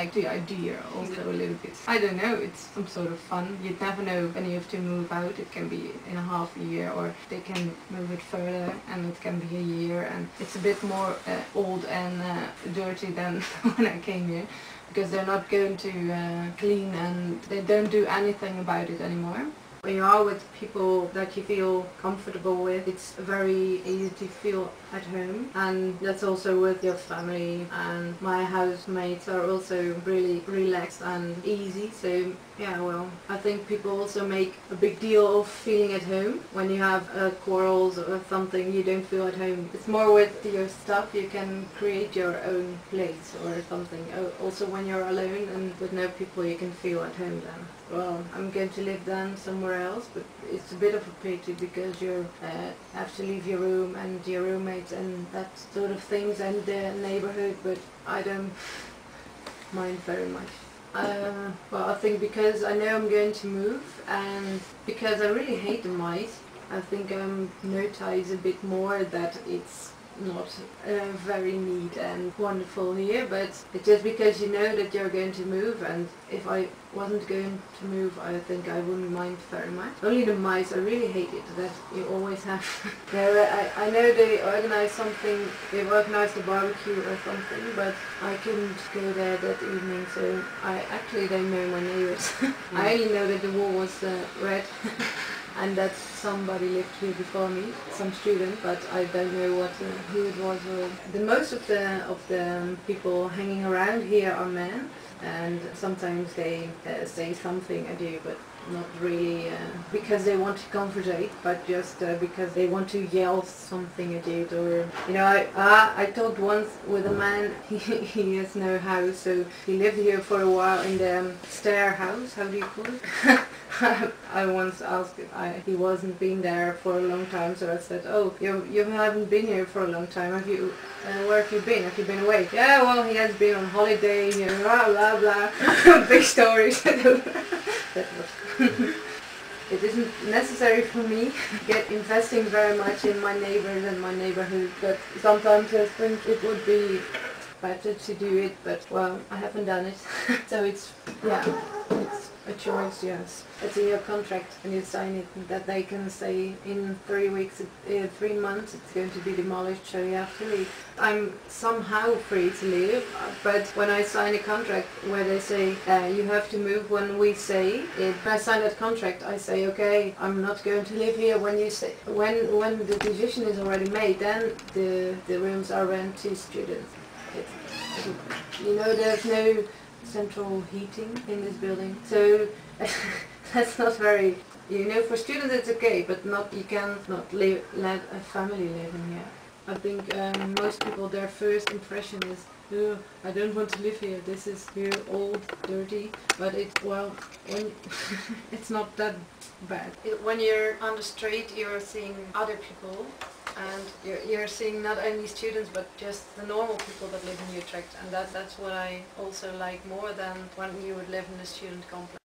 like the idea also a little bit. I don't know, it's some sort of fun. You'd never know when you have to move out. It can be in a half a year, or they can move it further, and it can be a year, and it's a bit more old and dirty than when I came here, because they're not going to clean, and they don't do anything about it anymore. When you are with people that you feel comfortable with, it's very easy to feel at home, and that's also with your family. And my housemates are also really relaxed and easy, so yeah, well, I think people also make a big deal of feeling at home. When you have quarrels or something, you don't feel at home. It's more with your stuff, you can create your own place or something. Also when you're alone and with no people, you can feel at home then. Well, I'm going to live then somewhere else, but it's a bit of a pity because you have to leave your room and your roommates and that sort of things and the neighborhood, but I don't mind very much. Well, I think because I know I'm going to move, and because I really hate the mice, I think notice a bit more that it's not very neat and wonderful here, but it's just because you know that you're going to move, and if I wasn't going to move, I think I wouldn't mind very much. Only the mice, I really hate it, that you always have. I know they organize something, they've organized a barbecue or something, but I couldn't go there that evening, so I actually don't know my neighbors. I only know that the wall was red. And that somebody lived here before me, some student, but I don't know who it was. The most of the people hanging around here are men, and sometimes they say something I do, but not really because they want to conversate, but just because they want to yell something at you. Or I talked once with a man. He has no house, so he lived here for a while in the stair house. How do you call it? I once asked if he wasn't been there for a long time, so I said, "Oh, you haven't been here for a long time. Have you? Where have you been? Have you been away?" "Yeah, well, he has been on holiday. Blah blah blah." Big stories. That was. It isn't necessary for me to get investing very much in my neighbors and my neighborhood, but sometimes I think it would be better to do it, but well, I haven't done it. So it's a choice, yes. It's in your contract when you sign it that they can say in 3 weeks, 3 months it's going to be demolished, so you have to leave. I'm somehow free to leave, but when I sign a contract where they say you have to move when we say it, when I sign that contract I say, okay, I'm not going to live here when you say, when the decision is already made, then the rooms are rented to students. There's no central heating in this building, so that's not very, for students it's okay, but you cannot let a family live in here. I think most people, their first impression is, "Oh, I don't want to live here, this is here old, dirty," but it's not that bad. When you're on the street, you're seeing other people, and you're seeing not only students but just the normal people that live in Utrecht, and that's what I also like more than when you would live in a student complex.